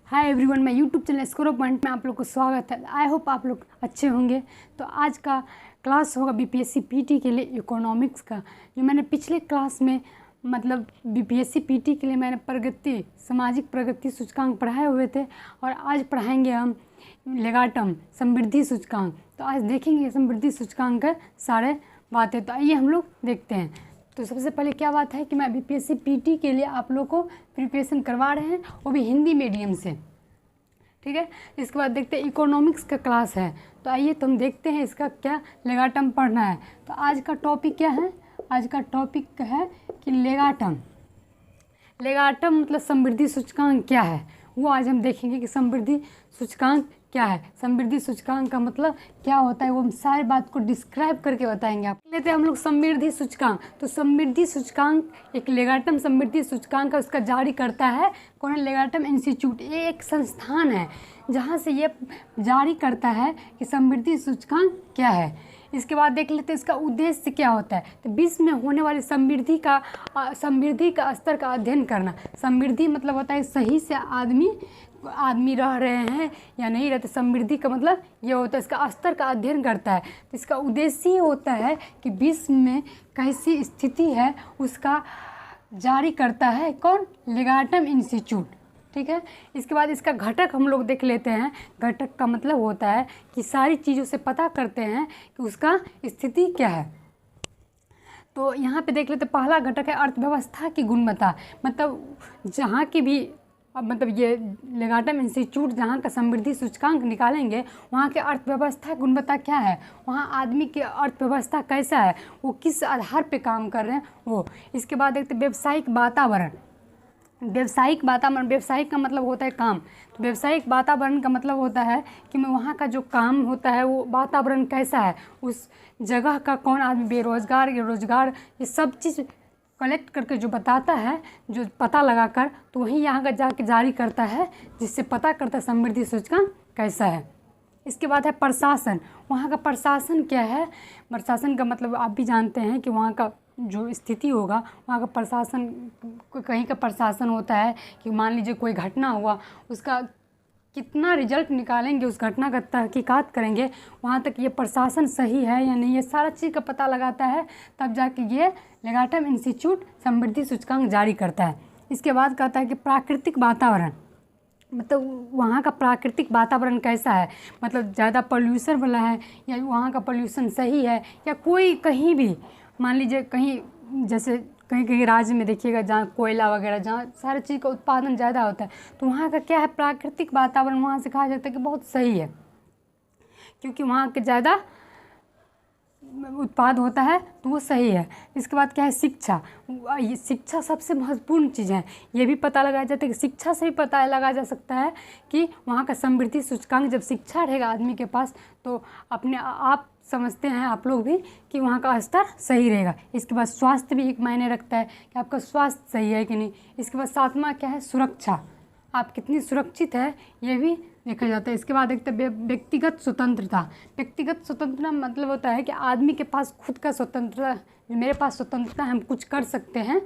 Hi everyone, मैं YouTube channel score point में आप लोग को स्वागत है। आई होप आप लोग अच्छे होंगे। तो आज का क्लास होगा बीपीएससी पीटी के लिए इकोनॉमिक्स का। जो मैंने पिछले क्लास में मतलब बीपीएससी पीटी के लिए मैंने प्रगति सामाजिक प्रगति सूचकांक पढ़ाए हुए थे, और आज पढ़ाएंगे हम लेगाटम समृद्धि सूचकांक। तो आज देखेंगे समृद्धि सूचकांक का सारे बातें। तो आइए हम लोग देखते हैं। तो सबसे पहले क्या बात है कि मैं बीपीएससी पीटी के लिए आप लोग को प्रिपरेशन करवा रहे हैं, वो भी हिंदी मीडियम से, ठीक है। इसके बाद देखते हैं इकोनॉमिक्स का क्लास है। तो आइए तो हम देखते हैं इसका क्या लेगाटम पढ़ना है। तो आज का टॉपिक क्या है? आज का टॉपिक है कि लेगाटम मतलब समृद्धि सूचकांक क्या है, वो आज हम देखेंगे कि समृद्धि सूचकांक क्या है, समृद्धि सूचकांक का मतलब क्या होता है, वो हम सारी बात को डिस्क्राइब करके बताएंगे। आप लेते हैं हम लोग समृद्धि सूचकांक। तो समृद्धि सूचकांक एक लेगाटम समृद्धि सूचकांक का उसका जारी करता है कौन है? लेगाटम इंस्टीट्यूट। ये एक संस्थान है जहाँ से ये जारी करता है कि समृद्धि सूचकांक क्या है। इसके बाद देख लेते हैं इसका उद्देश्य क्या होता है। तो विश्व में होने वाली समृद्धि का स्तर का अध्ययन करना। समृद्धि मतलब होता है सही से आदमी रह रहे हैं या नहीं रहते। समृद्धि का मतलब ये होता है इसका स्तर का अध्ययन करता है। तो इसका उद्देश्य ये होता है कि विश्व में कैसी स्थिति है उसका जारी करता है कौन? लेगाटम इंस्टीट्यूट, ठीक है। इसके बाद इसका घटक हम लोग देख लेते हैं। घटक का मतलब होता है कि सारी चीज़ों से पता करते हैं कि उसका स्थिति क्या है। तो यहाँ पे देख लेते हैं पहला घटक है अर्थव्यवस्था की गुणवत्ता। मतलब जहाँ की भी मतलब ये लेगाटम इंस्टीट्यूट जहाँ का समृद्धि सूचकांक निकालेंगे, वहाँ के अर्थव्यवस्था गुणवत्ता क्या है, वहाँ आदमी की अर्थव्यवस्था कैसा है, वो किस आधार पे काम कर रहे हैं वो। इसके बाद देखते व्यावसायिक वातावरण। व्यावसायिक का मतलब होता है काम। तो व्यावसायिक वातावरण का मतलब होता है कि वहाँ का जो काम होता है वो वातावरण कैसा है, उस जगह का कौन आदमी बेरोजगार या रोजगार, ये सब चीज़ कलेक्ट करके जो बताता है, जो पता लगाकर, तो वहीं यहाँ का जाके जारी करता है, जिससे पता करता है समृद्धि सूचकांक कैसा है। इसके बाद है प्रशासन। वहाँ का प्रशासन क्या है? प्रशासन का मतलब आप भी जानते हैं कि वहाँ का जो स्थिति होगा, वहाँ का प्रशासन, कहीं का प्रशासन होता है कि मान लीजिए कोई घटना हुआ, उसका कितना रिजल्ट निकालेंगे, उस घटना का तहकीकात करेंगे, वहाँ तक ये प्रशासन सही है या नहीं, ये सारा चीज़ का पता लगाता है, तब जाके ये लेगाटम इंस्टीट्यूट समृद्धि सूचकांक जारी करता है। इसके बाद कहता है कि प्राकृतिक वातावरण। मतलब वहाँ का प्राकृतिक वातावरण कैसा है, मतलब ज़्यादा पोल्यूशन वाला है या वहाँ का पोल्यूशन सही है, या कोई कहीं भी मान लीजिए कहीं जैसे कहीं राज्य में देखिएगा जहाँ कोयला वगैरह, जहाँ सारी चीज़ का उत्पादन ज़्यादा होता है, तो वहाँ का क्या है? प्राकृतिक वातावरण वहाँ से कहा जाता है कि बहुत सही है, क्योंकि वहाँ के ज़्यादा उत्पाद होता है, तो वो सही है। इसके बाद क्या है? शिक्षा। ये शिक्षा सबसे महत्वपूर्ण चीज़ है। ये भी पता लगाया जाता है कि शिक्षा से भी पता लगा जा सकता है कि वहाँ का समृद्धि सूचकांक, जब शिक्षा रहेगा आदमी के पास, तो अपने आप समझते हैं आप लोग भी कि वहाँ का स्तर सही रहेगा। इसके बाद स्वास्थ्य भी एक मायने रखता है कि आपका स्वास्थ्य सही है कि नहीं। इसके बाद सातवां क्या है? सुरक्षा। आप कितनी सुरक्षित है ये भी देखा जाता है। इसके बाद देखते हैं व्यक्तिगत स्वतंत्रता। व्यक्तिगत स्वतंत्रता मतलब होता है कि आदमी के पास खुद का स्वतंत्रता, मेरे पास स्वतंत्रता, हम कुछ कर सकते हैं,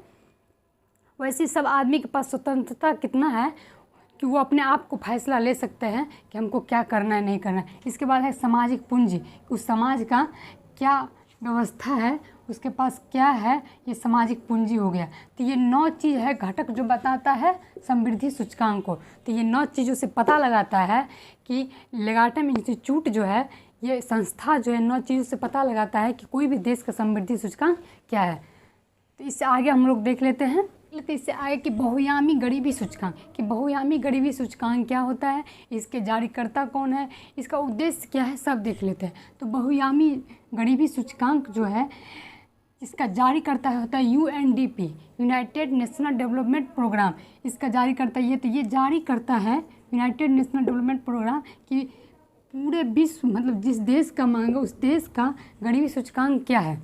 वैसे सब आदमी के पास स्वतंत्रता कितना है कि वो अपने आप को फैसला ले सकते हैं कि हमको क्या करना है नहीं करना है। इसके बाद है सामाजिक पूंजी। उस समाज का क्या व्यवस्था है, उसके पास क्या है, ये सामाजिक पूंजी हो गया। तो ये 9 चीज़ है घटक जो बताता है समृद्धि सूचकांक को। तो ये 9 चीज़ों से पता लगाता है कि लेगाटम इंस्टीट्यूट जो है, ये संस्था जो है 9 चीज़ों से पता लगाता है कि कोई भी देश का समृद्धि सूचकांक क्या है। तो इससे आगे हम लोग देख लेते हैं। इससे आगे कि बहुआयामी गरीबी सूचकांक, कि बहुआयामी गरीबी सूचकांक क्या होता है, इसके जारीकर्ता कौन है, इसका उद्देश्य क्या है, सब देख लेते हैं। तो बहुआयामी गरीबी सूचकांक जो है, इसका जारीकर्ता होता है UNDP, united national development programme. इसका जारीकर्ता ये, तो ये जारी करता है यूनाइटेड नेशनल डेवलपमेंट प्रोग्राम कि पूरे विश्व मतलब जिस देश का मांगे उस देश का गरीबी सूचकांक क्या है।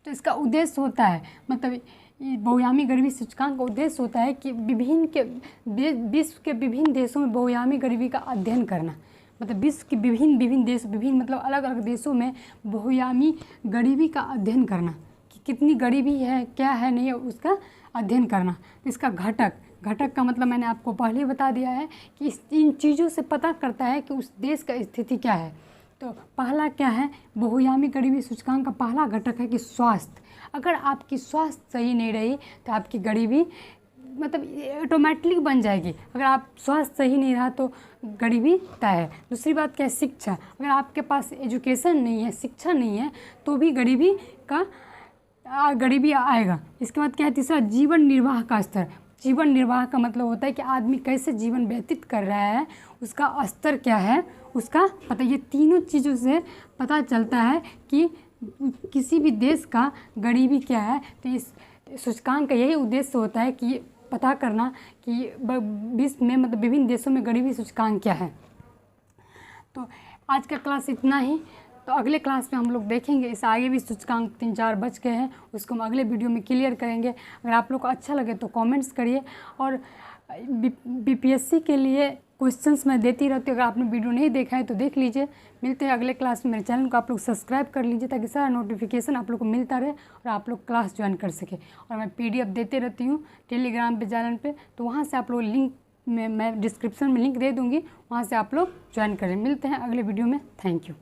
तो इसका उद्देश्य होता है, मतलब बहुआयामी गरीबी सूचकांक का उद्देश्य होता है कि विश्व के विभिन्न देशों में बहुआयामी गरीबी का अध्ययन करना। मतलब विश्व के विभिन्न देश, मतलब अलग अलग देशों में बहुआयामी गरीबी का अध्ययन करना कि कितनी गरीबी है, क्या है, नहीं है, उसका अध्ययन करना। तो इसका घटक, घटक का मतलब मैंने आपको पहले ही बता दिया है कि इन चीज़ों से पता करता है कि उस देश का स्थिति क्या है। तो पहला क्या है, बहुआयामी गरीबी सूचकांक का पहला घटक है कि स्वास्थ्य। अगर आपकी स्वास्थ्य सही नहीं रही तो आपकी गरीबी मतलब ऑटोमेटिकली बन जाएगी। अगर आप स्वास्थ्य सही नहीं रहा तो गरीबी तय है। दूसरी बात क्या है, शिक्षा। अगर आपके पास एजुकेशन नहीं है, शिक्षा नहीं है, तो भी गरीबी आएगा। इसके बाद क्या है, तीसरा जीवन निर्वाह का स्तर। जीवन निर्वाह का मतलब होता है कि आदमी कैसे जीवन व्यतीत कर रहा है, उसका स्तर क्या है, उसका पता। ये तीनों चीज़ों से पता चलता है कि किसी भी देश का गरीबी क्या है। तो इस सूचकांक का यही उद्देश्य होता है कि पता करना कि विश्व में मतलब विभिन्न देशों में गरीबी सूचकांक क्या है। तो आज का क्लास इतना ही। तो अगले क्लास में हम लोग देखेंगे, इस आगे भी सूचकांक 3-4 बच गए हैं, उसको हम अगले वीडियो में क्लियर करेंगे। अगर आप लोग को अच्छा लगे तो कमेंट्स करिए, और बीपीएससी के लिए क्वेश्चंस मैं देती रहती हूँ। अगर आपने वीडियो नहीं देखा है तो देख लीजिए। मिलते हैं अगले क्लास में। मेरे चैनल को आप लोग सब्सक्राइब कर लीजिए ताकि सारा नोटिफिकेशन आप लोग को मिलता रहे और आप लोग क्लास ज्वाइन कर सके। और मैं PDF देते रहती हूँ टेलीग्राम पे, चैनल पे, तो वहाँ से आप लोग लिंक में मैं डिस्क्रिप्शन में लिंक दे दूँगी, वहाँ से आप लोग ज्वाइन करें। मिलते हैं अगले वीडियो में। Thank you.